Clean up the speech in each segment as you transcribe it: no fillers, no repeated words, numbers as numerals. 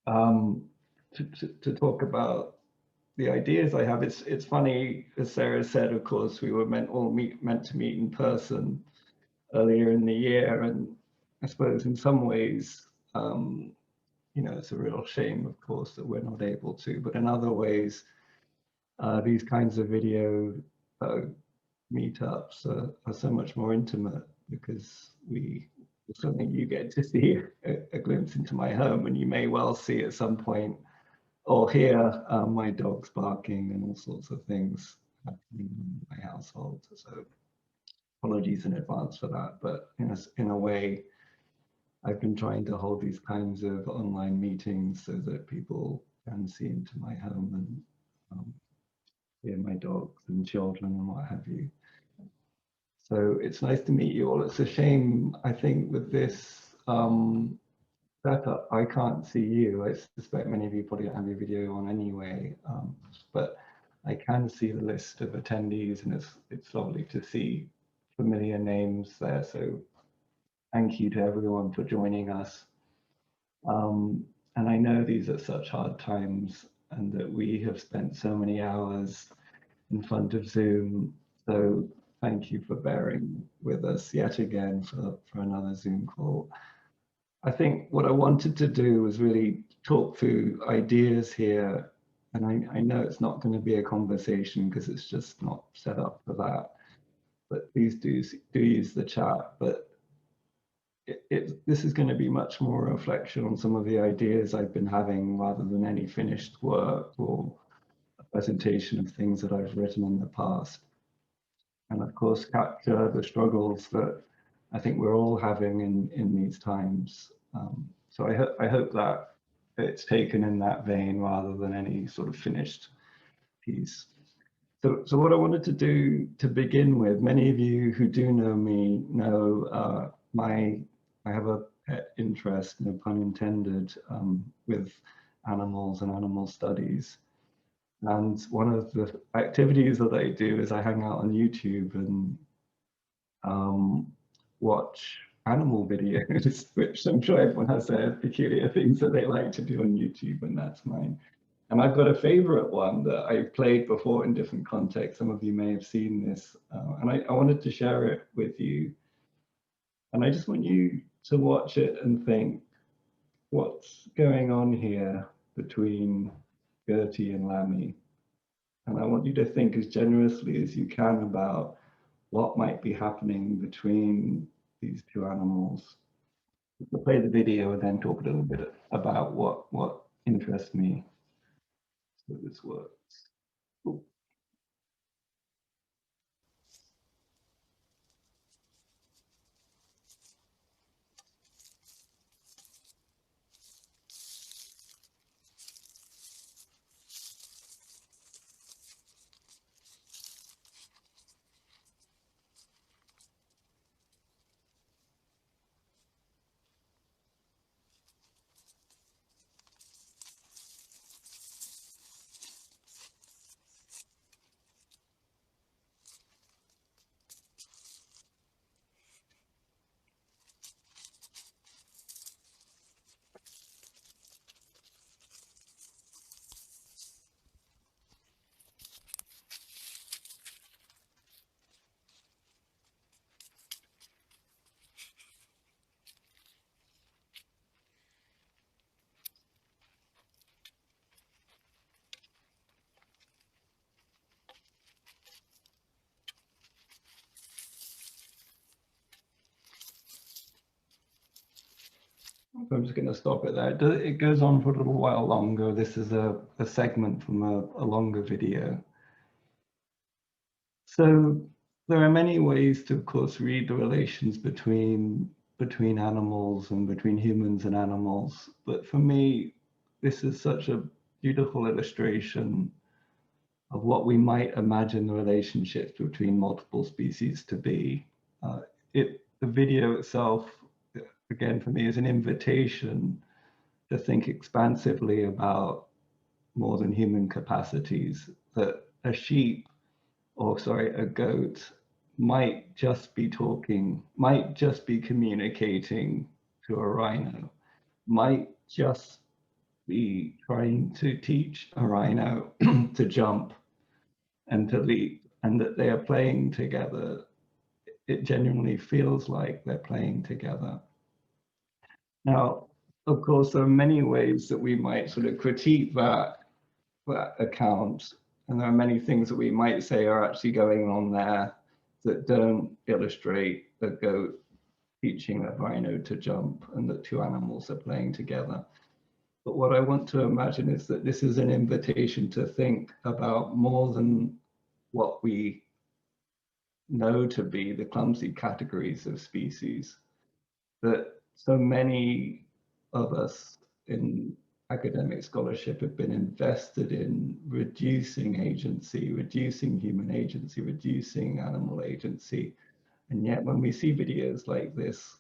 To talk about the ideas I have. It's funny, as Sarah said, of course, we were meant to meet in person earlier in the year, and I suppose in some ways, you know, it's a real shame, of course, that we're not able to. But in other ways, these kinds of video meetups are so much more intimate, because something you get to see a glimpse into my home, and you may well see at some point or hear my dogs barking and all sorts of things happening in my household. So apologies in advance for that, but in a way, I've been trying to hold these kinds of online meetings so that people can see into my home and hear my dogs and children and what have you. So it's nice to meet you all. It's a shame, I think, with this setup, I can't see you. I suspect many of you probably don't have your video on anyway, but I can see the list of attendees, and it's lovely to see familiar names there. So thank you to everyone for joining us. And I know these are such hard times, and that we have spent so many hours in front of Zoom. So thank you for bearing with us yet again for another Zoom call. I think what I wanted to do was really talk through ideas here. And I know it's not going to be a conversation because it's just not set up for that. But please do use the chat. But this is going to be much more a reflection on some of the ideas I've been having, rather than any finished work or a presentation of things that I've written in the past. And of course, capture the struggles that I think we're all having in these times. So I hope that it's taken in that vein rather than any sort of finished piece. So what I wanted to do to begin with, many of you who do know me know I have a pet interest, no pun intended, with animals and animal studies. And one of the activities that I do is I hang out on YouTube and watch animal videos, which I'm sure everyone has their peculiar things that they like to do on YouTube, and that's mine. And I've got a favorite one that I've played before in different contexts. Some of you may have seen this, and I wanted to share it with you. And I just want you to watch it and think, what's going on here between Gertie and Lammy? And I want you to think as generously as you can about what might be happening between these two animals. We'll play the video and then talk a little bit about what interests me so this works. Ooh. I'm just going to stop it there. It goes on for a little while longer. This is a segment from a longer video. So there are many ways to, of course, read the relations between animals and between humans and animals. But for me, this is such a beautiful illustration of what we might imagine the relationships between multiple species to be. The video itself, again, for me, is an invitation to think expansively about more than human capacities, that a sheep, or sorry, a goat might just be talking, might just be communicating to a rhino. might just be trying to teach a rhino to jump and to leap, and that they are playing together. It genuinely feels like they're playing together. Now, of course, there are many ways that we might sort of critique that account, and there are many things that we might say are actually going on there that don't illustrate a goat teaching a rhino to jump and that two animals are playing together. But what I want to imagine is that this is an invitation to think about more than what we know to be the clumsy categories of species, that so many of us in academic scholarship have been invested in reducing agency, reducing human agency, reducing animal agency. And yet when we see videos like this,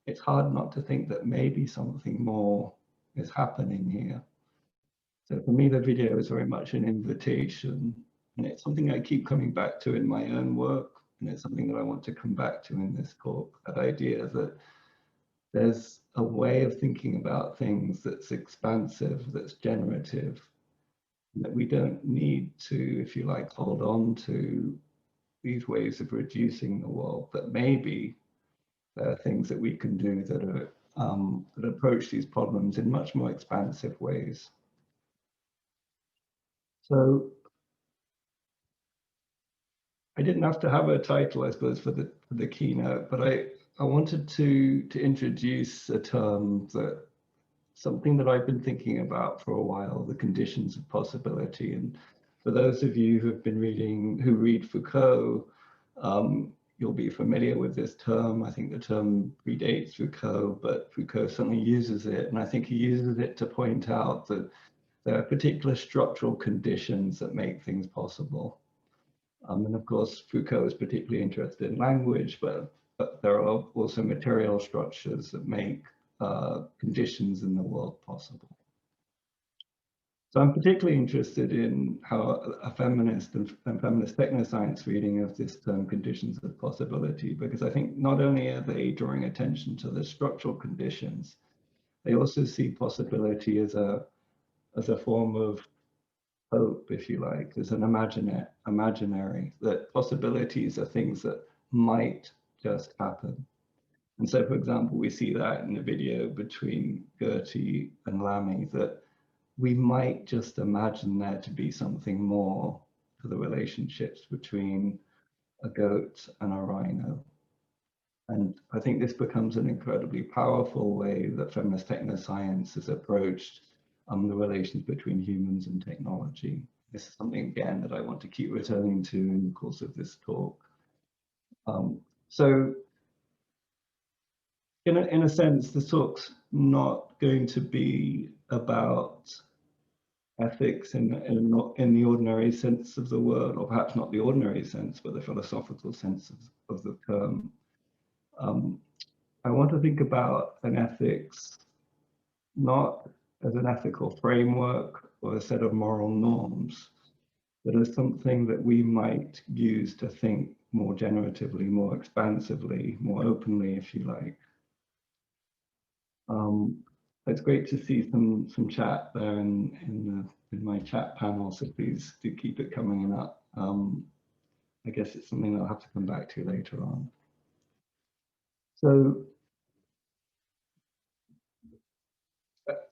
it's hard not to think that maybe something more is happening here. So for me, the video is very much an invitation, and it's something I keep coming back to in my own work, and it's something that I want to come back to in this talk, that idea that there's a way of thinking about things that's expansive, that's generative, that we don't need to, if you like, hold on to these ways of reducing the world, that maybe there are things that we can do that are that approach these problems in much more expansive ways. So I didn't have to have a title, I suppose, for the keynote, but I wanted to introduce a term, that something that I've been thinking about for a while, the conditions of possibility. And for those of you who read Foucault, you'll be familiar with this term. I think the term predates Foucault, but Foucault certainly uses it. And I think he uses it to point out that there are particular structural conditions that make things possible. And of course, Foucault is particularly interested in language, but there are also material structures that make conditions in the world possible. So I'm particularly interested in how a feminist and feminist technoscience reading of this term conditions of possibility, because I think not only are they drawing attention to the structural conditions, they also see possibility as a form of hope, if you like, as an imaginary, that possibilities are things that might just happen. And so, for example, we see that in the video between Gertie and Lammy, that we might just imagine there to be something more to the relationships between a goat and a rhino. And I think this becomes an incredibly powerful way that feminist technoscience has approached the relations between humans and technology. This is something, again, that I want to keep returning to in the course of this talk. So in a sense, the talk's not going to be about ethics in the ordinary sense of the word, or perhaps not the ordinary sense, but the philosophical sense of the term. I want to think about an ethics not as an ethical framework or a set of moral norms, but as something that we might use to think more generatively, more expansively, more openly, if you like. It's great to see some chat there in my chat panel, so please do keep it coming up. I guess it's something I'll have to come back to later on. So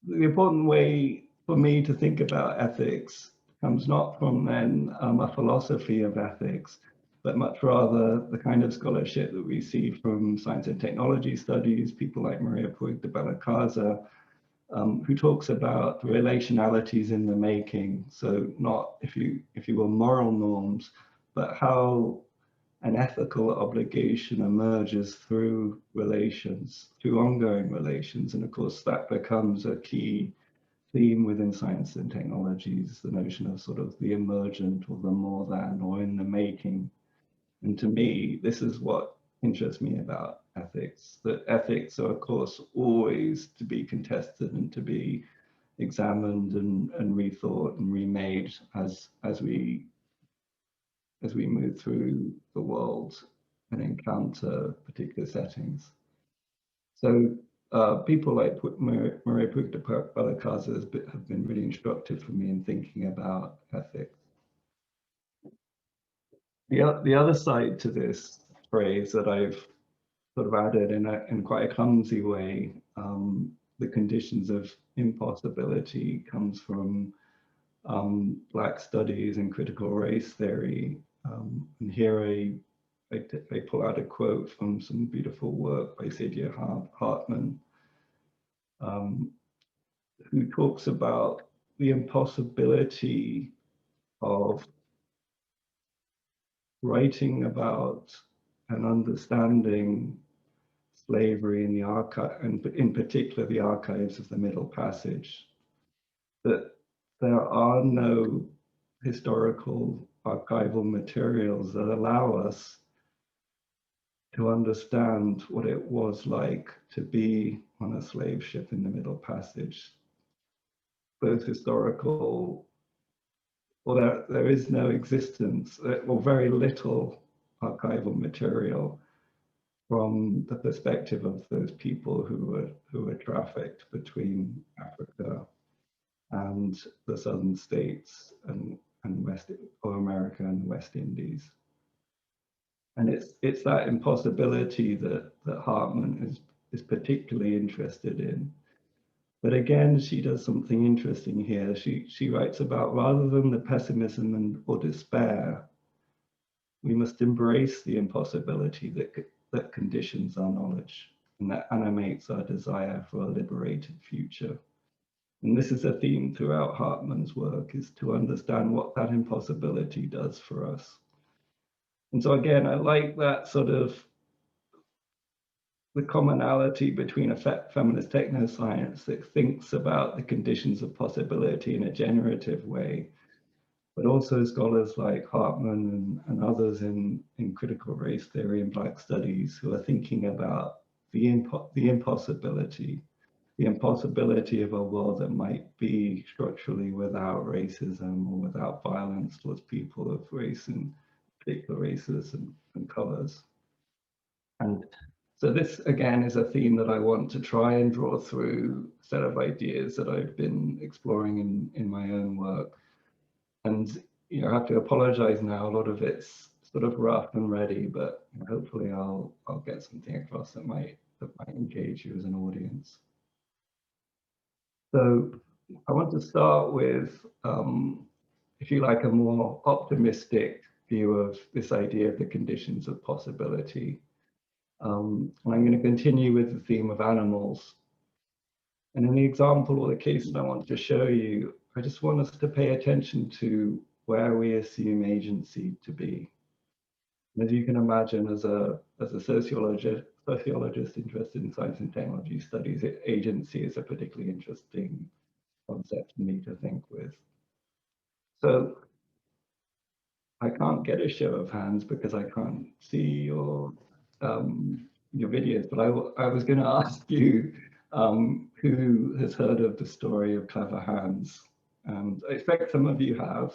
the important way for me to think about ethics comes not from then a philosophy of ethics, but much rather the kind of scholarship that we see from science and technology studies, people like Maria Puig de Bellacasa, who talks about relationalities in the making. So not, if you will, moral norms, but how an ethical obligation emerges through relations, through ongoing relations. And of course, that becomes a key theme within science and technologies, the notion of sort of the emergent or the more than, or in the making. And to me, this is what interests me about ethics, that ethics are, of course, always to be contested and to be examined and rethought and remade as we move through the world and encounter particular settings. So people like Maria Puig-de-Balacasa have been really instructive for me in thinking about ethics. The other side to this phrase that I've sort of added in quite a clumsy way, the conditions of impossibility, comes from Black studies and critical race theory. And here I pull out a quote from some beautiful work by Saidiya Hartman, who talks about the impossibility of writing about and understanding slavery in the archive, and in particular the archives of the Middle Passage, that there are no historical archival materials that allow us to understand what it was like to be on a slave ship in the Middle Passage. Those historical, well, there is no existence, or very little archival material from the perspective of those people who were trafficked between Africa and the southern states and West, or America and the West Indies. And it's that impossibility that Hartman is particularly interested in. But again, she does something interesting here. She writes about, rather than the pessimism or despair, we must embrace the impossibility that conditions our knowledge and that animates our desire for a liberated future. And this is a theme throughout Hartman's work, is to understand what that impossibility does for us. And so again, I like that sort of the commonality between a feminist technoscience that thinks about the conditions of possibility in a generative way, but also scholars like Hartman and others in critical race theory and Black studies who are thinking about the impossibility of a world that might be structurally without racism or without violence towards people of race and particular races and colors. And so this, again, is a theme that I want to try and draw through a set of ideas that I've been exploring in my own work. And I have to apologize now, a lot of it's sort of rough and ready, but hopefully I'll get something across that might engage you as an audience. So I want to start with, if you like, a more optimistic view of this idea of the conditions of possibility. And I'm going to continue with the theme of animals. And in the example or the case that I want to show you, I just want us to pay attention to where we assume agency to be. And as you can imagine, as a sociologist interested in science and technology studies, agency is a particularly interesting concept for me to think with. So I can't get a show of hands because I can't see your videos, but I was going to ask you who has heard of the story of Clever Hans? And I expect some of you have.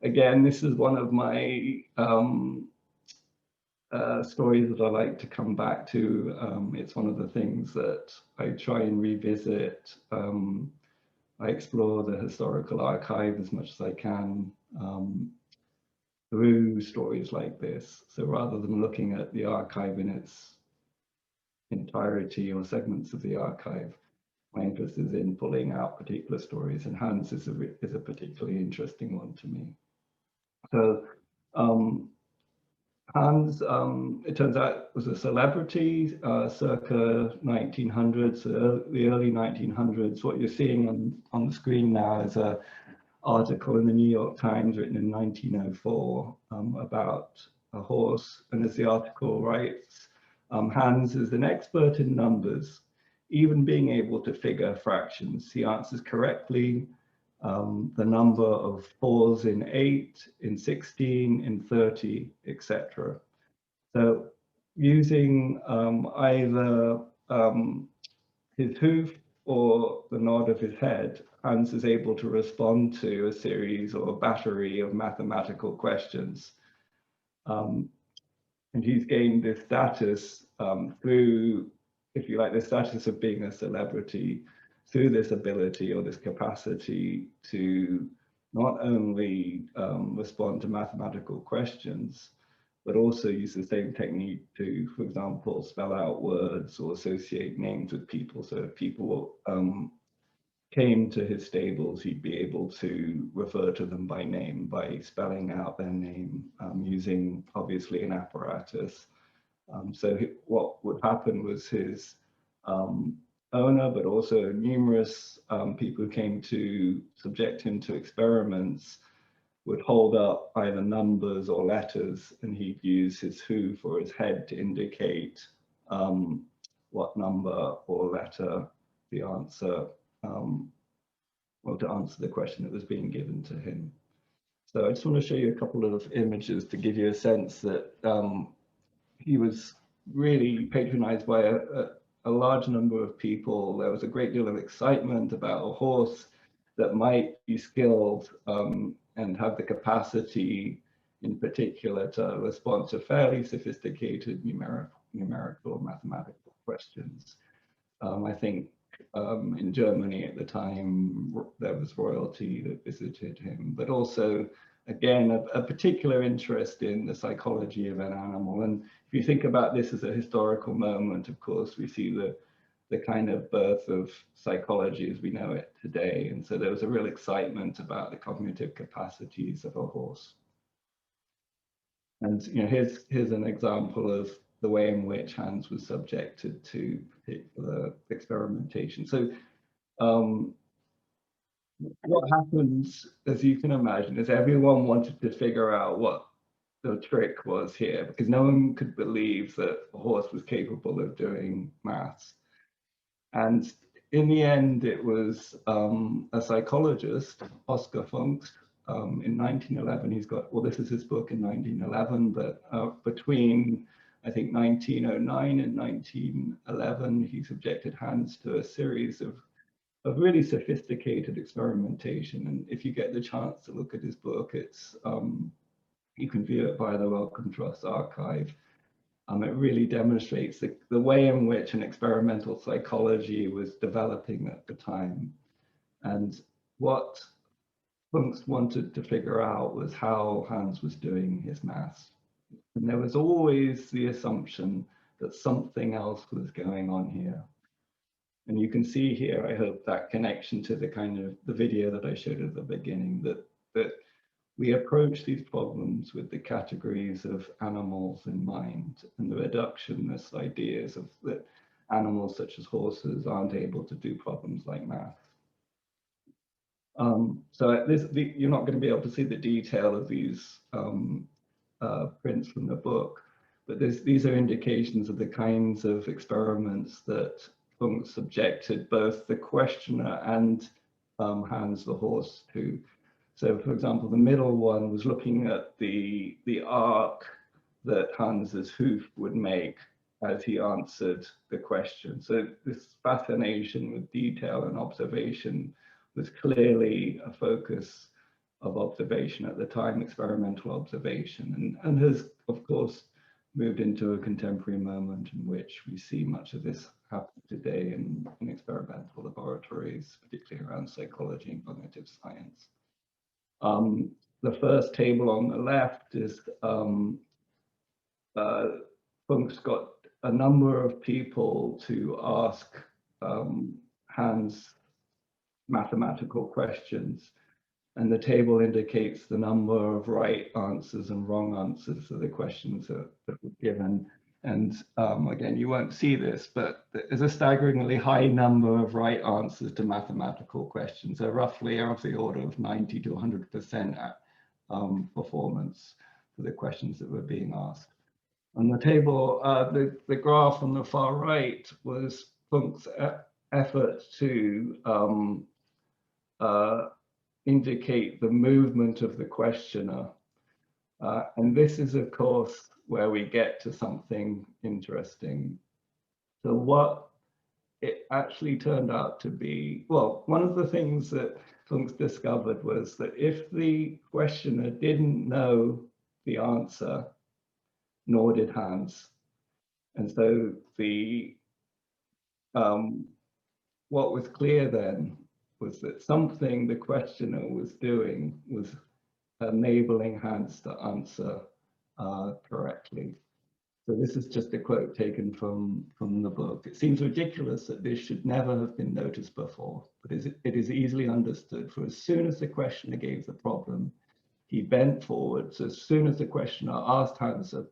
Again, this is one of my stories that I like to come back to. It's one of the things that I try and revisit. I explore the historical archive as much as I can through stories like this. So rather than looking at the archive in its entirety or segments of the archive, my interest is in pulling out particular stories, and Hans is a particularly interesting one to me. So Hans, it turns out, was a celebrity circa 1900s, the early 1900s. What you're seeing on the screen now is an article in the New York Times written in 1904 about a horse. And as the article writes, Hans is an expert in numbers, even being able to figure fractions. He answers correctly the number of 4s in 8, in 16, in 30, etc. So using either his hoof or the nod of his head, Hans is able to respond to a series or a battery of mathematical questions. And he's gained this status through if you like, the status of being a celebrity through this ability or this capacity to not only respond to mathematical questions, but also use the same technique to, for example, spell out words or associate names with people. So if people came to his stables, he'd be able to refer to them by name, by spelling out their name, using obviously an apparatus. So what would happen was his owner, but also numerous people who came to subject him to experiments, would hold up either numbers or letters, and he'd use his hoof or his head to indicate what number or letter the answer, well, to answer the question that was being given to him. So I just want to show you a couple of images to give you a sense that he was really patronized by a large number of people. There was a great deal of excitement about a horse that might be skilled and have the capacity in particular to respond to fairly sophisticated numerical mathematical questions. I think in Germany at the time, there was royalty that visited him, but also, again, a particular interest in the psychology of an animal. And if you think about this as a historical moment, of course, we see the kind of birth of psychology as we know it today. And so there was a real excitement about the cognitive capacities of a horse. And here's an example of the way in which Hans was subjected to particular experimentation. So what happens, as you can imagine, is everyone wanted to figure out what the trick was here, because no one could believe that a horse was capable of doing maths. And in the end, it was a psychologist, Oscar Funks, in 1911. He's got, well, this is his book in 1911, but between, I think, 1909 and 1911, he subjected Hans to a series of really sophisticated experimentation. And if you get the chance to look at his book, it's you can view it via the Wellcome Trust archive. It really demonstrates the way in which an experimental psychology was developing at the time. And what Funks wanted to figure out was how Hans was doing his maths. And there was always the assumption that something else was going on here. And you can see here, I hope, that connection to the kind of the video that I showed at the beginning, that we approach these problems with the categories of animals in mind, and the reductionist ideas of that animals such as horses aren't able to do problems like math. So you're not going to be able to see the detail of these prints from the book, but these are indications of the kinds of experiments that Funks subjected both the questioner and Hans the horse to. So, for example, the middle one was looking at the arc that Hans's hoof would make as he answered the question. So this fascination with detail and observation was clearly a focus of observation at the time, experimental observation, and has, of course, moved into a contemporary moment in which we see much of this happen today in experimental laboratories, particularly around psychology and cognitive science. The first table on the left is Funks got a number of people to ask Hans mathematical questions, and the table indicates the number of right answers and wrong answers to the questions that were given. And again, you won't see this, but there's a staggeringly high number of right answers to mathematical questions. So roughly of the order of 90 to 100% performance for the questions that were being asked. On the table, the graph on the far right was Funks' effort to indicate the movement of the questioner. And this is, of course, where we get to something interesting. So what it actually turned out to be, well, one of the things that Funks discovered was that if the questioner didn't know the answer, nor did Hans, and so the what was clear then was that something the questioner was doing was enabling Hans to answer correctly. So this is just a quote taken from the book. It seems ridiculous that this should never have been noticed before, but it is easily understood. For as soon as the questioner gave the problem, he bent forward. So as soon as the questioner asked Hans a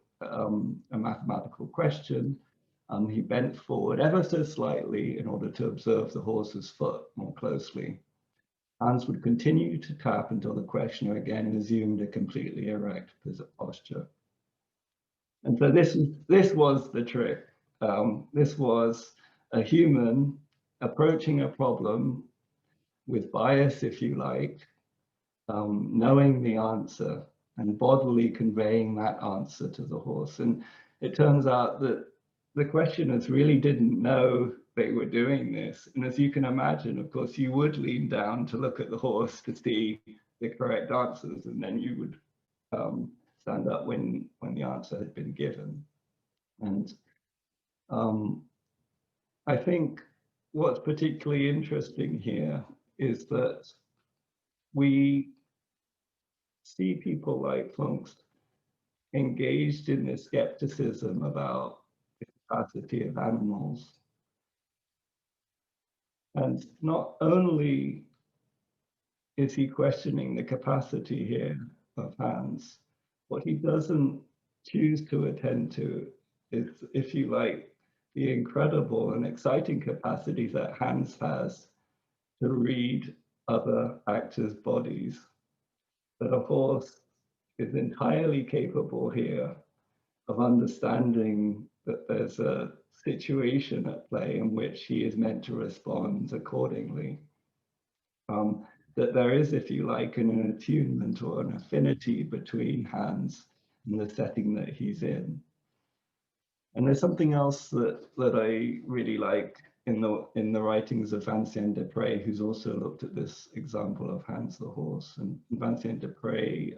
mathematical question, he bent forward ever so slightly in order to observe the horse's foot more closely. Hans would continue to tap until the questioner again resumed a completely erect posture. And so this was the trick. This was a human approaching a problem with bias, if you like, knowing the answer and bodily conveying that answer to the horse. And it turns out that the questioners really didn't know they were doing this. And as you can imagine, of course, you would lean down to look at the horse to see the correct answers, and then you would stand up when the answer had been given. And I think what's particularly interesting here is that we see people like Funkst engaged in this skepticism about the capacity of animals. And not only is he questioning the capacity here of Hans, what he doesn't choose to attend to is, if you like, the incredible and exciting capacity that Hans has to read other actors' bodies. That a horse is entirely capable here of understanding that there's a situation at play in which he is meant to respond accordingly. That there is, if you like, an attunement or an affinity between Hans and the setting that he's in. And there's something else that I really like in the writings of Vincent Desprez, who's also looked at this example of Hans the horse. And Vincent Desprez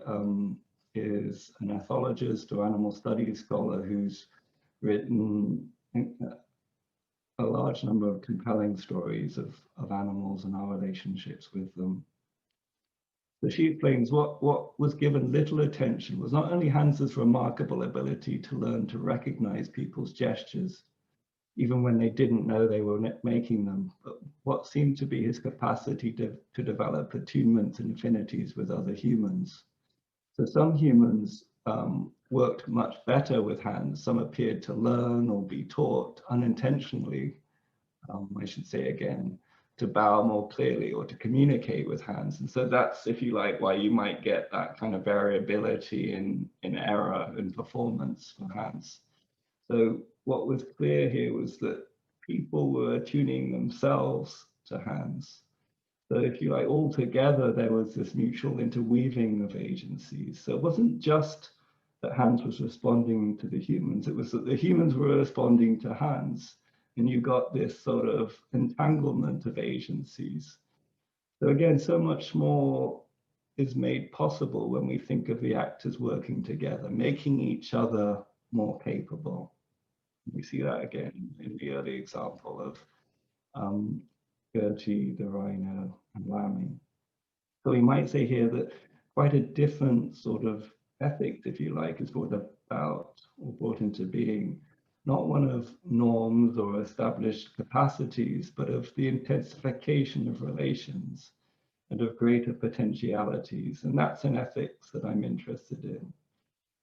is an ethologist or animal studies scholar who's written a large number of compelling stories of animals and our relationships with them. So she explains what was given little attention was not only Hans's remarkable ability to learn to recognize people's gestures, even when they didn't know they were making them, but what seemed to be his capacity to develop attunements and affinities with other humans. So some humans worked much better with Hans. Some appeared to learn or be taught unintentionally, I should say again, to bow more clearly or to communicate with Hans. And so that's, if you like, why you might get that kind of variability in error and performance for Hans. So what was clear here was that people were tuning themselves to Hans. So if you like, all together, there was this mutual interweaving of agencies. So it wasn't just that Hans was responding to the humans, it was that the humans were responding to Hans. And you got this sort of entanglement of agencies. So again, so much more is made possible when we think of the actors working together, making each other more capable. We see that again in the early example of Gertie, the rhino, and Lammy. So we might say here that quite a different sort of ethics, if you like, is brought about or brought into being, not one of norms or established capacities, but of the intensification of relations and of greater potentialities. And that's an ethics that I'm interested in,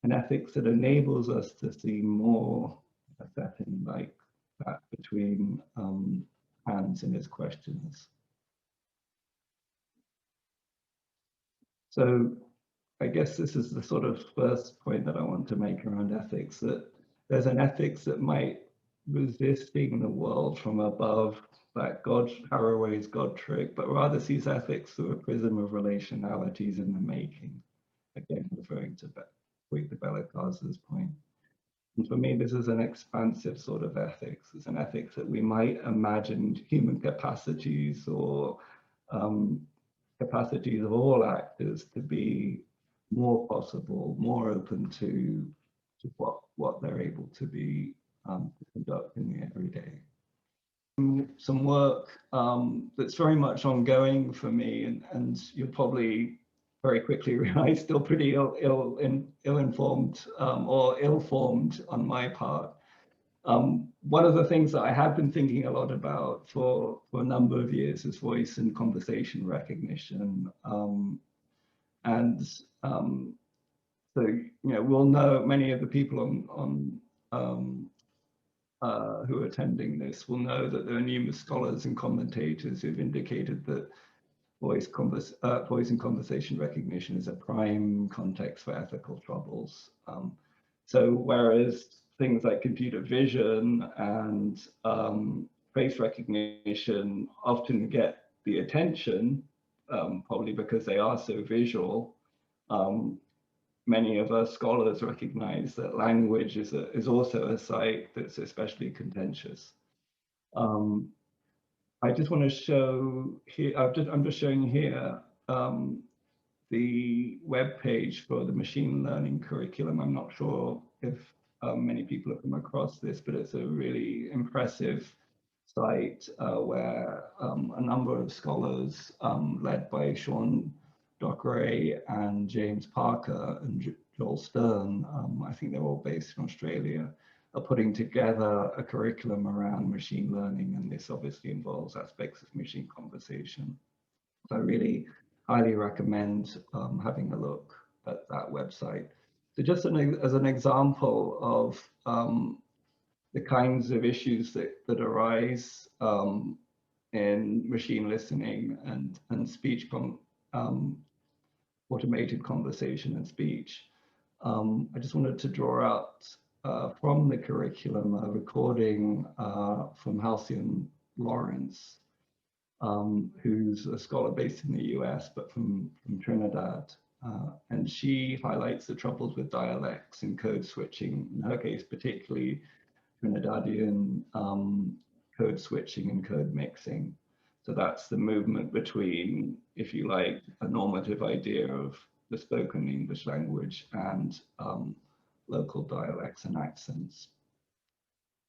an ethics that enables us to see more a setting like that between Hans and his questions. So I guess this is the sort of first point that I want to make around ethics, that there's an ethics that might resisting the world from above, that Haraway's God trick, but rather sees ethics through a prism of relationalities in the making. Again, referring to Bellacaz's point. And for me, this is an expansive sort of ethics. It's an ethics that we might imagine human capacities or capacities of all actors to be more possible, more open to what they're able to be to conduct in the everyday. some work that's very much ongoing for me, and you'll probably very quickly realize still pretty ill-informed or ill-formed on my part. One of the things that I have been thinking a lot about for a number of years is voice and conversation recognition. So, we'll know, many of the people who are attending this will know that there are numerous scholars and commentators who've indicated that voice and conversation recognition is a prime context for ethical troubles. So whereas things like computer vision and face recognition often get the attention, probably because they are so visual, many of us scholars recognize that language is also a site that's especially contentious. I just want to show here, I'm just showing here the web page for the machine learning curriculum. I'm not sure if many people have come across this, but it's a really impressive site where a number of scholars led by Sean Dockeray and James Parker and Joel Stern, I think they're all based in Australia, are putting together a curriculum around machine learning, and this obviously involves aspects of machine conversation. So I really highly recommend having a look at that website. So just as an example of the kinds of issues that arise in machine listening and speech automated conversation and speech, I just wanted to draw out from the curriculum a recording from Halcyon Lawrence, who's a scholar based in the US, but from Trinidad. And she highlights the troubles with dialects and code switching, in her case, particularly Trinidadian code switching and code mixing. So that's the movement between, if you like, a normative idea of the spoken English language and local dialects and accents.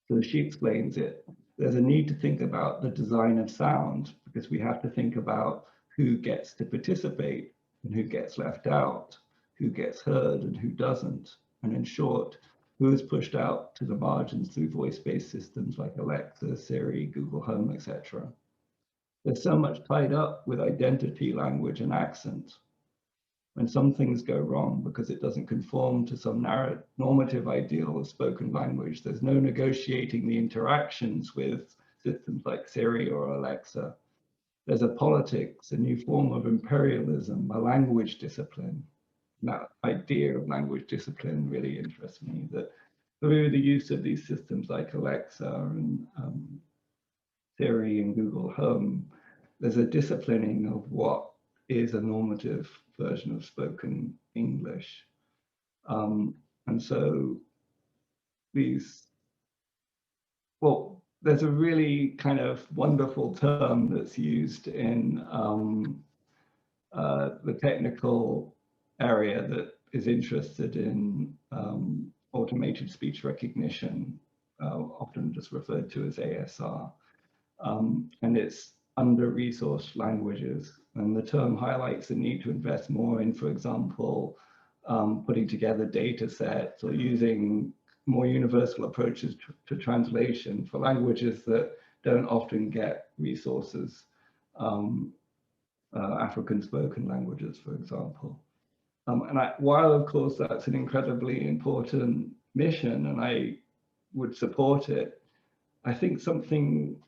So she explains it. There's a need to think about the design of sound, because we have to think about who gets to participate and who gets left out, who gets heard and who doesn't. And in short, who is pushed out to the margins through voice-based systems like Alexa, Siri, Google Home, etc. There's so much tied up with identity, language, and accent. When some things go wrong because it doesn't conform to some normative ideal of spoken language, there's no negotiating the interactions with systems like Siri or Alexa. There's a politics, a new form of imperialism, a language discipline. And that idea of language discipline really interests me, that through the use of these systems like Alexa and Siri and Google Home, there's a disciplining of what is a normative version of spoken English. And so there's a really kind of wonderful term that's used in the technical area that is interested in automated speech recognition, often just referred to as ASR. And it's under-resourced languages. And the term highlights the need to invest more in, for example, putting together data sets or using more universal approaches to translation for languages that don't often get resources, African spoken languages, for example. And while, of course, that's an incredibly important mission, and I would support it, I think something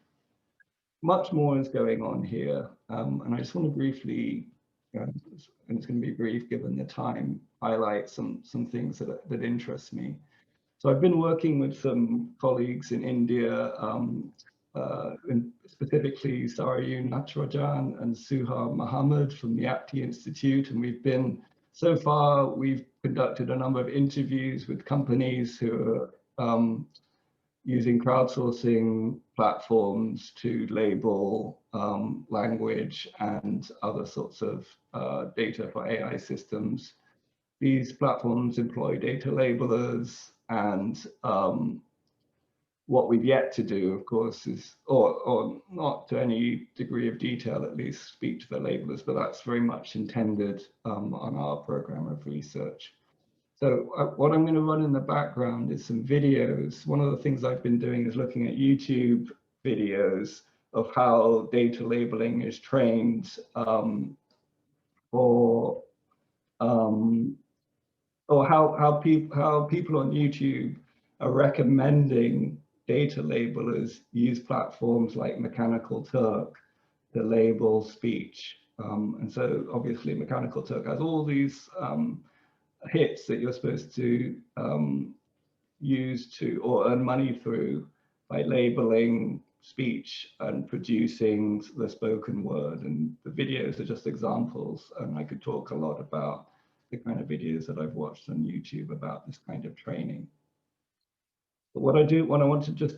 much more is going on here. And I just want to briefly, and it's going to be brief given the time, highlight some things that interest me. So I've been working with some colleagues in India, specifically Sarayun Natarajan and Suha Muhammad from the Apti Institute. And we've conducted a number of interviews with companies who are using crowdsourcing platforms to label language and other sorts of data for AI systems. These platforms employ data labelers and What we've yet to do, of course, is, or not to any degree of detail, at least speak to the labelers, but that's very much intended on our program of research. So what I'm going to run in the background is some videos. One of the things I've been doing is looking at YouTube videos of how data labeling is trained or how people on YouTube are recommending data labelers use platforms like Mechanical Turk to label speech. And so obviously Mechanical Turk has all these hits that you're supposed to use to or earn money through by labeling speech and producing the spoken word. And the videos are just examples. And I could talk a lot about the kind of videos that I've watched on YouTube about this kind of training. But what I want to just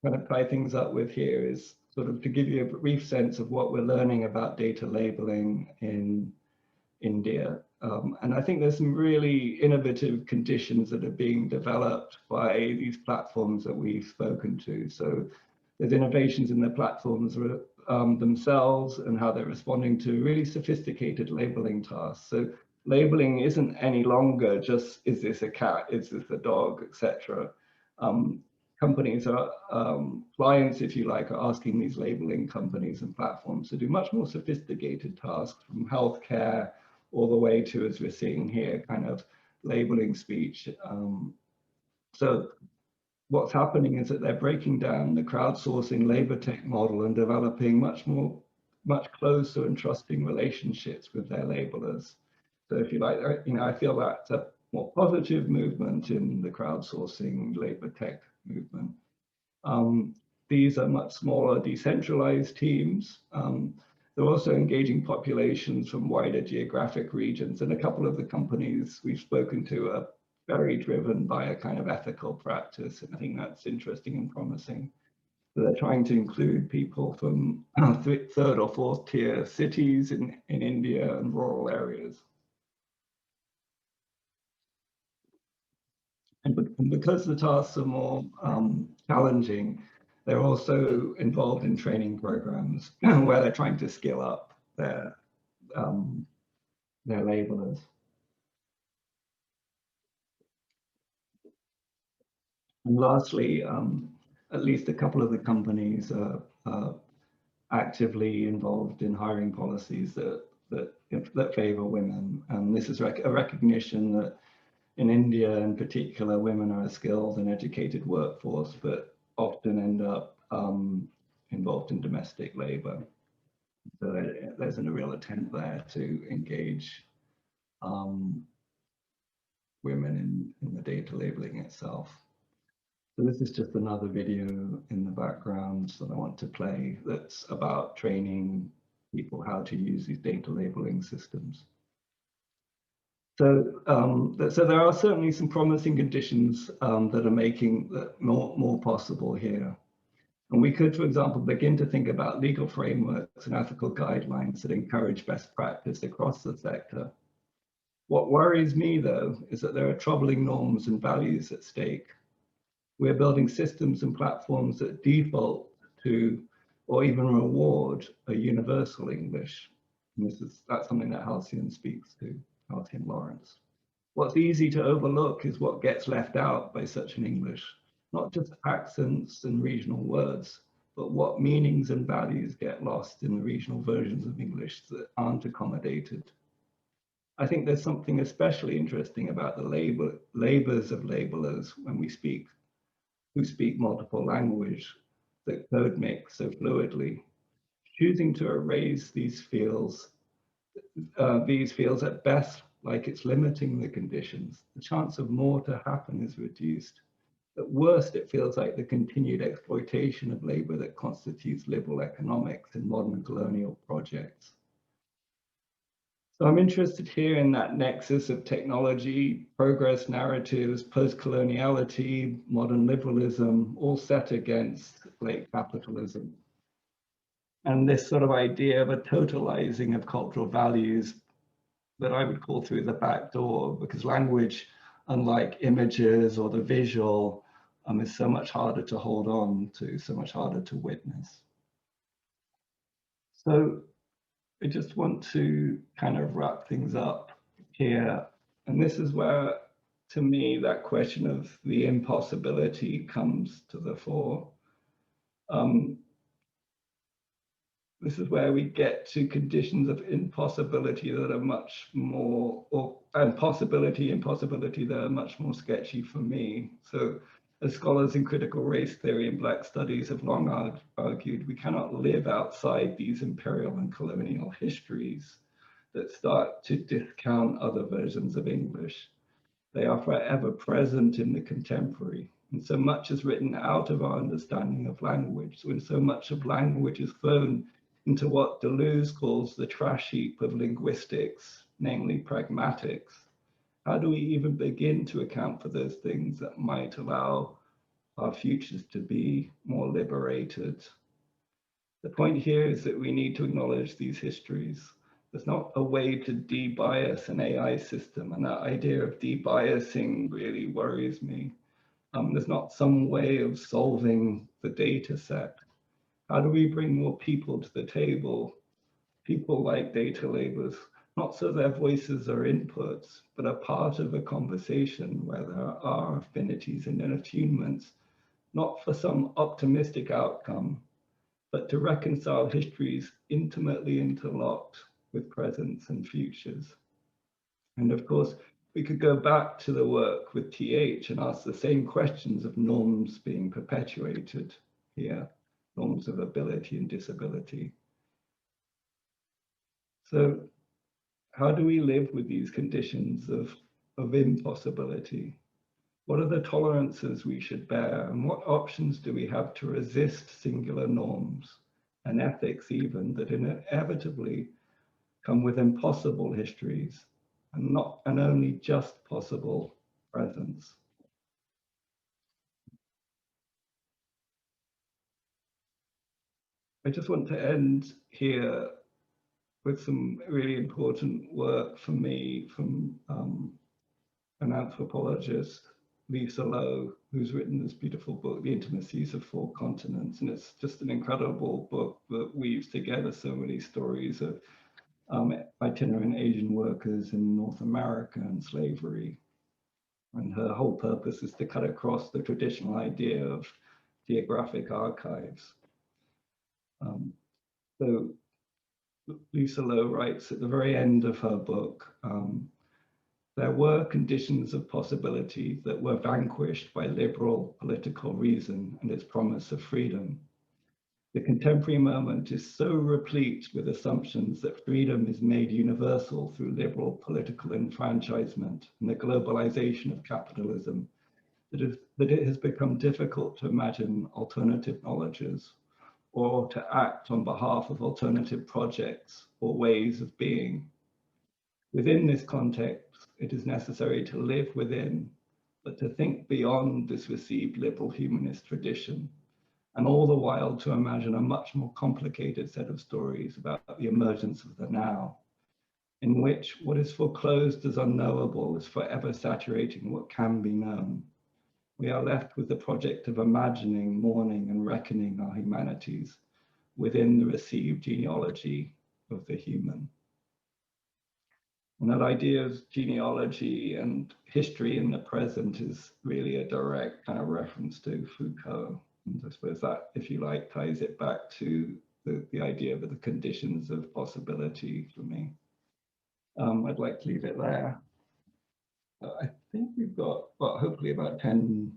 kind of tie things up with here is sort of to give you a brief sense of what we're learning about data labeling in India. And I think there's some really innovative conditions that are being developed by these platforms that we've spoken to. So there's innovations in the platforms themselves and how they're responding to really sophisticated labeling tasks. So labeling isn't any longer just, is this a cat, is this a dog, etc. Companies are, clients, if you like, are asking these labeling companies and platforms to do much more sophisticated tasks, from healthcare all the way to, as we're seeing here, kind of labeling speech. So what's happening is that they're breaking down the crowdsourcing labor tech model and developing much closer and trusting relationships with their labelers. So if you like, I feel that's a more positive movement in the crowdsourcing labor tech movement. These are much smaller, decentralized teams. They're also engaging populations from wider geographic regions, and a couple of the companies we've spoken to are very driven by a kind of ethical practice, and I think that's interesting and promising. So they're trying to include people from third or fourth tier cities in India and rural areas. And because the tasks are more challenging, they're also involved in training programs where they're trying to skill up their labelers. And lastly, at least a couple of the companies are actively involved in hiring policies that favor women. And this is a recognition that in India in particular, women are a skilled and educated workforce, but often end up involved in domestic labor. So there's a real attempt there to engage women in the data labeling itself. So this is just another video in the background that I want to play that's about training people how to use these data labeling systems. So, so there are certainly some promising conditions that are making that more possible here. And we could, for example, begin to think about legal frameworks and ethical guidelines that encourage best practice across the sector. What worries me, though, is that there are troubling norms and values at stake. We're building systems and platforms that default to or even reward a universal English. And that's something that Halcyon speaks to, Halcyon Lawrence. What's easy to overlook is what gets left out by such an English, not just accents and regional words, but what meanings and values get lost in the regional versions of English that aren't accommodated. I think there's something especially interesting about the labors of labelers when we speak, who speak multiple languages that code mix so fluidly. Choosing to erase these feels at best like it's limiting the conditions. The chance of more to happen is reduced. At worst, it feels like the continued exploitation of labor that constitutes liberal economics in modern colonial projects. So I'm interested here in that nexus of technology, progress narratives, post-coloniality, modern liberalism, all set against late capitalism. And this sort of idea of a totalizing of cultural values that I would call through the back door, because language, unlike images or the visual, is so much harder to hold on to, so much harder to witness. So I just want to kind of wrap things up here. And this is where, to me, that question of the impossibility comes to the fore. This is where we get to conditions of impossibility that are much more, and possibility, impossibility that are much more sketchy for me. So as scholars in critical race theory and Black studies have long argued, we cannot live outside these imperial and colonial histories that start to discount other versions of English. They are forever present in the contemporary. And so much is written out of our understanding of language. When so much of language is thrown into what Deleuze calls the trash heap of linguistics, namely pragmatics, how do we even begin to account for those things that might allow our futures to be more liberated? The point here is that we need to acknowledge these histories. There's not a way to de-bias an AI system, and that idea of de-biasing really worries me. There's not some way of solving the data set. How do we bring more people to the table? People like data labels, not so their voices are inputs, but are part of a conversation where there are affinities and attunements, not for some optimistic outcome, but to reconcile histories intimately interlocked with presents and futures. And of course, we could go back to the work with TH and ask the same questions of norms being perpetuated here, norms of ability and disability. So how do we live with these conditions of impossibility? What are the tolerances we should bear, and what options do we have to resist singular norms and ethics even that inevitably come with impossible histories and only just possible presence? I just want to end here with some really important work for me from an anthropologist, Lisa Lowe, who's written this beautiful book, The Intimacies of Four Continents. And it's just an incredible book that weaves together so many stories of itinerant Asian workers in North America and slavery. And her whole purpose is to cut across the traditional idea of geographic archives. So Lisa Lowe writes at the very end of her book, there were conditions of possibility that were vanquished by liberal political reason and its promise of freedom. The contemporary moment is so replete with assumptions that freedom is made universal through liberal political enfranchisement and the globalization of capitalism that it has become difficult to imagine alternative knowledges or to act on behalf of alternative projects or ways of being. Within this context, it is necessary to live within, but to think beyond this received liberal humanist tradition, and all the while to imagine a much more complicated set of stories about the emergence of the now, in which what is foreclosed as unknowable is forever saturating what can be known. We are left with the project of imagining, mourning, and reckoning our humanities within the received genealogy of the human. And that idea of genealogy and history in the present is really a direct kind of reference to Foucault. And I suppose that, if you like, ties it back to the idea of the conditions of possibility for me. I'd like to leave it there. I think we've got, well, hopefully about 10,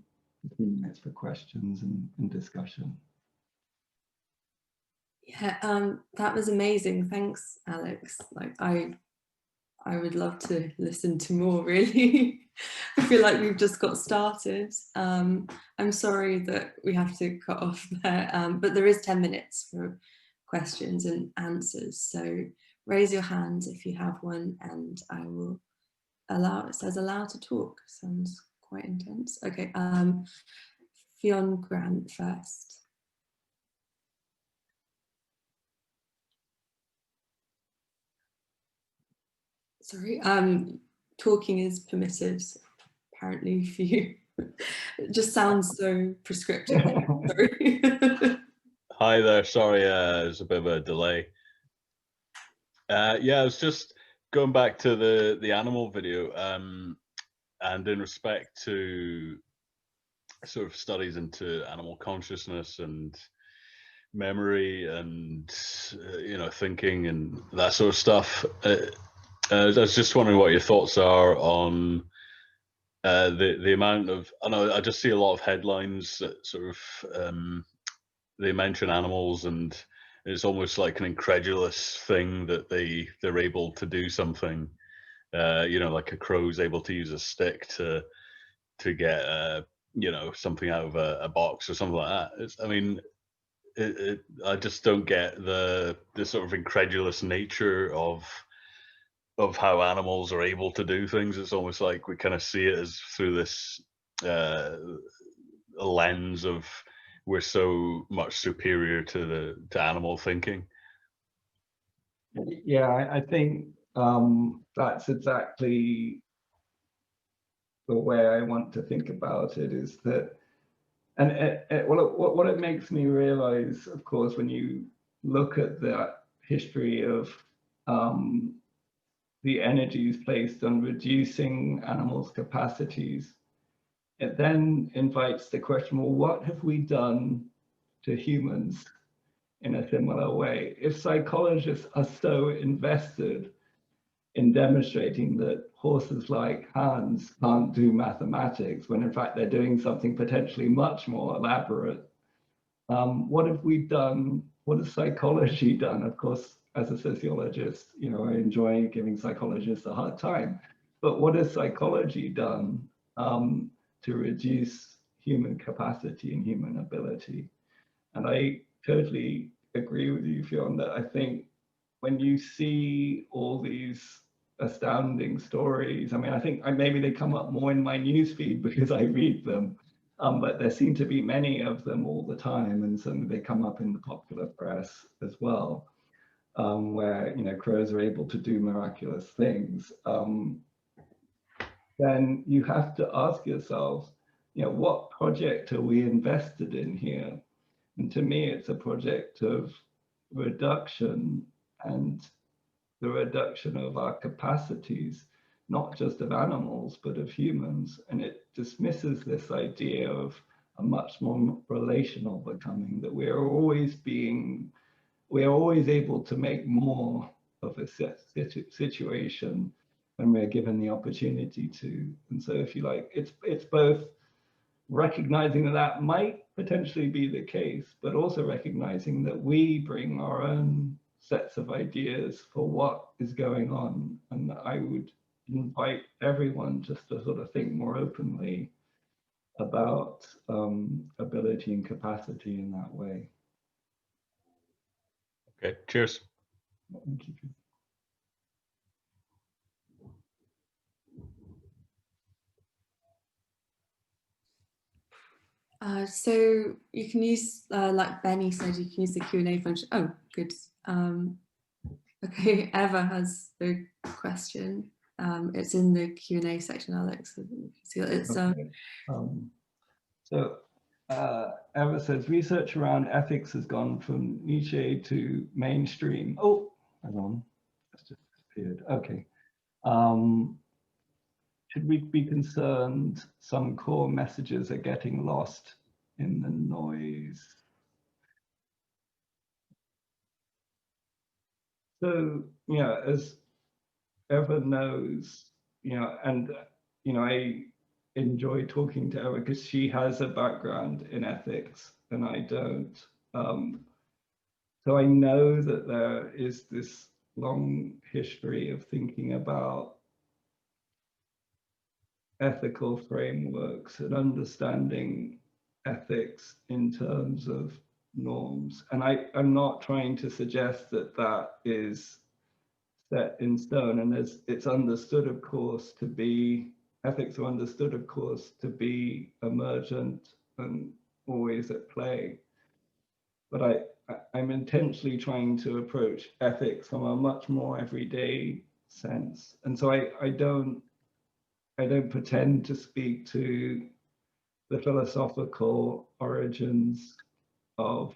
15 minutes for questions and discussion. Yeah, that was amazing. Thanks, Alex. Like I would love to listen to more, really. I feel like we've just got started. I'm sorry that we have to cut off there, but there is 10 minutes for questions and answers. So raise your hands if you have one and I will allow, it says allow to talk. Sounds quite intense. Okay, Fionn Grant first. Sorry, talking is permitted apparently for you. It just sounds so prescriptive. Sorry. Hi there, sorry, there's a bit of a delay. Yeah, I was just going back to the animal video, and in respect to sort of studies into animal consciousness and memory and thinking and that sort of stuff. I was just wondering what your thoughts are on the amount of, I know I just see a lot of headlines that sort of they mention animals, and it's almost like an incredulous thing that they're able to do something, like a crow's able to use a stick to get something out of a box or something like that. I just don't get the sort of incredulous nature of how animals are able to do things. It's almost like we kind of see it as through this lens of we're so much superior to animal thinking. Yeah, I think that's exactly the way I want to think about it, is that, and what it makes me realize, of course, when you look at the history of the energies placed on reducing animals' capacities, it then invites the question, well, what have we done to humans in a similar way? If psychologists are so invested in demonstrating that horses like Hans can't do mathematics, when in fact they're doing something potentially much more elaborate, what have we done? What has psychology done? Of course, as a sociologist, I enjoy giving psychologists a hard time, but what has psychology done to reduce human capacity and human ability? And I totally agree with you, Fionn, that I think when you see all these astounding stories, I think maybe they come up more in my newsfeed because I read them, but there seem to be many of them all the time, and certainly they come up in the popular press as well, where crows are able to do miraculous things. Then you have to ask yourselves, what project are we invested in here? And to me, it's a project of reduction, and the reduction of our capacities, not just of animals, but of humans. And it dismisses this idea of a much more relational becoming, that we are always able to make more of a situation when we're given the opportunity to. And so if you like, it's both recognizing that might potentially be the case, but also recognizing that we bring our own sets of ideas for what is going on. And I would invite everyone just to sort of think more openly about ability and capacity in that way. Okay, cheers. Thank you. So you can use, like Benny said, you can use the Q&A function. Oh, good. Okay, Eva has the question. It's in the Q&A section, Alex. See, it's okay. So Eva says, research around ethics has gone from niche to mainstream. Oh, hang on, that's just disappeared. Okay. Should we be concerned some core messages are getting lost in the noise? So, as Eva knows, and, I enjoy talking to Eva because she has a background in ethics and I don't. So I know that there is this long history of thinking about ethical frameworks and understanding ethics in terms of norms. And I'm not trying to suggest that that is set in stone. And it's understood, of course, to be, ethics are understood, of course, to be emergent and always at play. But I'm intentionally trying to approach ethics from a much more everyday sense. And so I don't pretend to speak to the philosophical origins of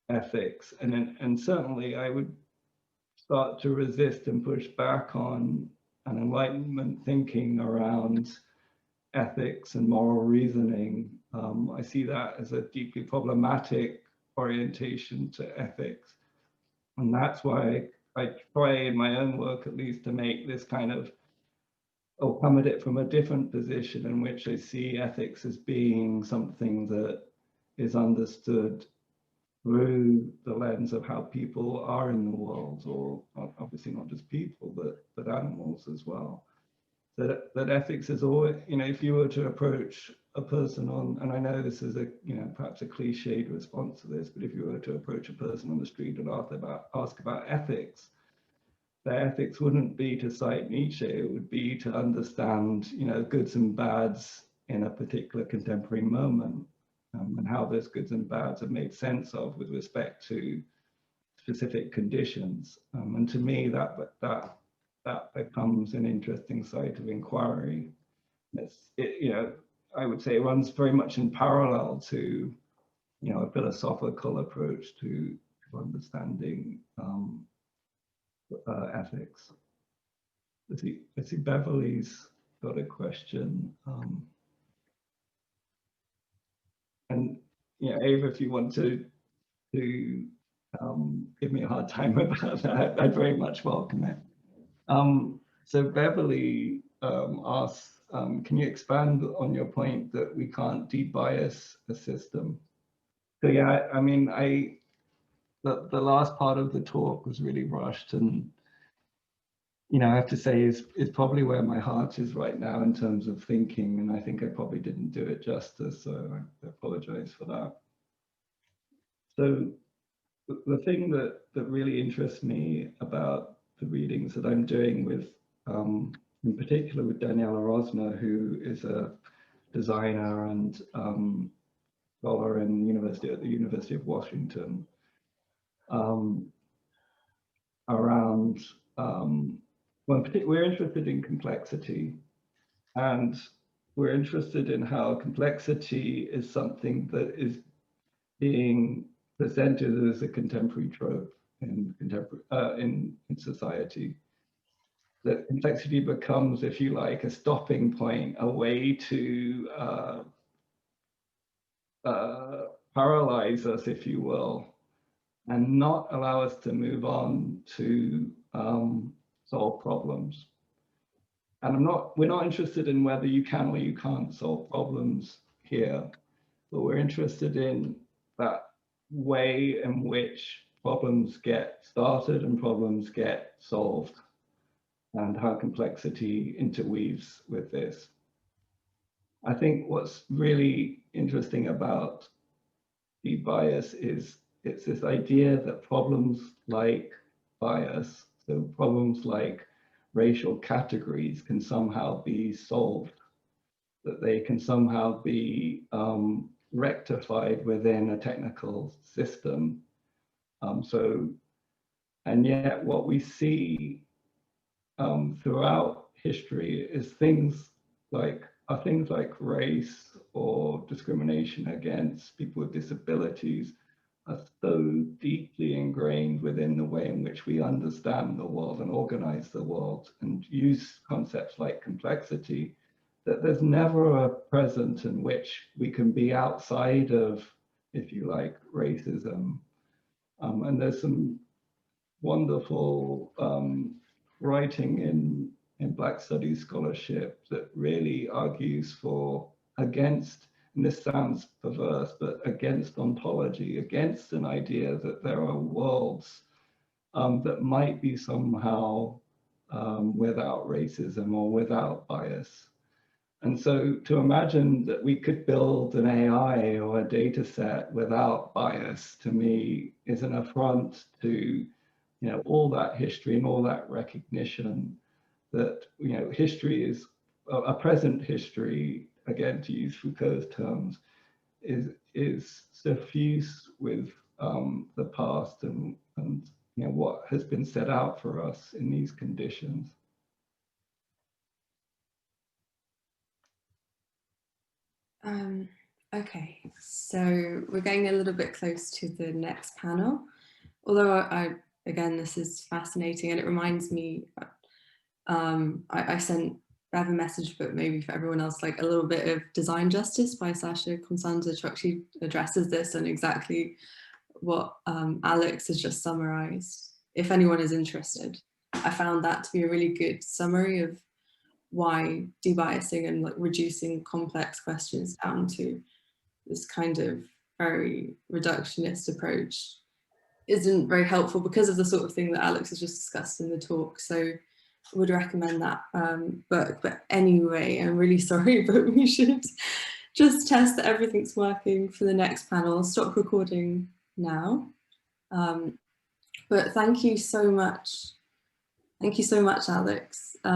ethics, and certainly I would start to resist and push back on an Enlightenment thinking around ethics and moral reasoning. I see that as a deeply problematic orientation to ethics. And that's why I try in my own work, at least, to make this kind of, or come at it from a different position in which I see ethics as being something that is understood through the lens of how people are in the world, or obviously not just people, but animals as well. That ethics is always, if you were to approach a person on, and I know this is a, perhaps a cliched response to this, but if you were to approach a person on the street and ask about ethics, their ethics wouldn't be to cite Nietzsche, it would be to understand, goods and bads in a particular contemporary moment, and how those goods and bads are made sense of with respect to specific conditions. And to me, that becomes an interesting site of inquiry. I would say it runs very much in parallel to, a philosophical approach to understanding ethics. Let's see, Beverly's got a question. And Ava, if you want to give me a hard time about that, I'd very much welcome it. So Beverly asks, can you expand on your point that we can't debias a system? So yeah, I mean, the last part of the talk was really rushed, and I have to say is probably where my heart is right now in terms of thinking, and I think I probably didn't do it justice, so I apologize for that. So the thing that really interests me about the readings that I'm doing with, in particular with Daniela Rosner, who is a designer and scholar at the University of Washington, around, well, we're interested in complexity, and we're interested in how complexity is something that is being presented as a contemporary trope in society. That complexity becomes, if you like, a stopping point, a way to paralyze us, if you will, and not allow us to move on to solve problems. And we're not interested in whether you can or you can't solve problems here, but we're interested in that way in which problems get started and problems get solved, and how complexity interweaves with this. I think what's really interesting about debias is it's this idea that problems like bias, so problems like racial categories, can somehow be solved, that they can somehow be rectified within a technical system. And yet what we see throughout history is things like race or discrimination against people with disabilities are so deeply ingrained within the way in which we understand the world and organize the world and use concepts like complexity, that there's never a present in which we can be outside of, if you like, racism. And there's some wonderful writing in Black Studies scholarship that really argues against, and this sounds perverse, but against ontology, against an idea that there are worlds that might be somehow without racism or without bias. And so to imagine that we could build an AI or a data set without bias, to me, is an affront to all that history and all that recognition that history is a present history, again to use Foucault's terms, is suffused with the past and what has been set out for us in these conditions. Okay, so we're getting a little bit close to the next panel. Although again, this is fascinating, and it reminds me, I sent Bev a message, but maybe for everyone else, like a little bit of Design Justice by Sasha Constanza, which actually addresses this and exactly what Alex has just summarized. If anyone is interested, I found that to be a really good summary of why debiasing and like reducing complex questions down to this kind of very reductionist approach isn't very helpful because of the sort of thing that Alex has just discussed in the talk. So I would recommend that book. But anyway, I'm really sorry, but we should just test that everything's working for the next panel. I'll stop recording now. But thank you so much. Thank you so much, Alex.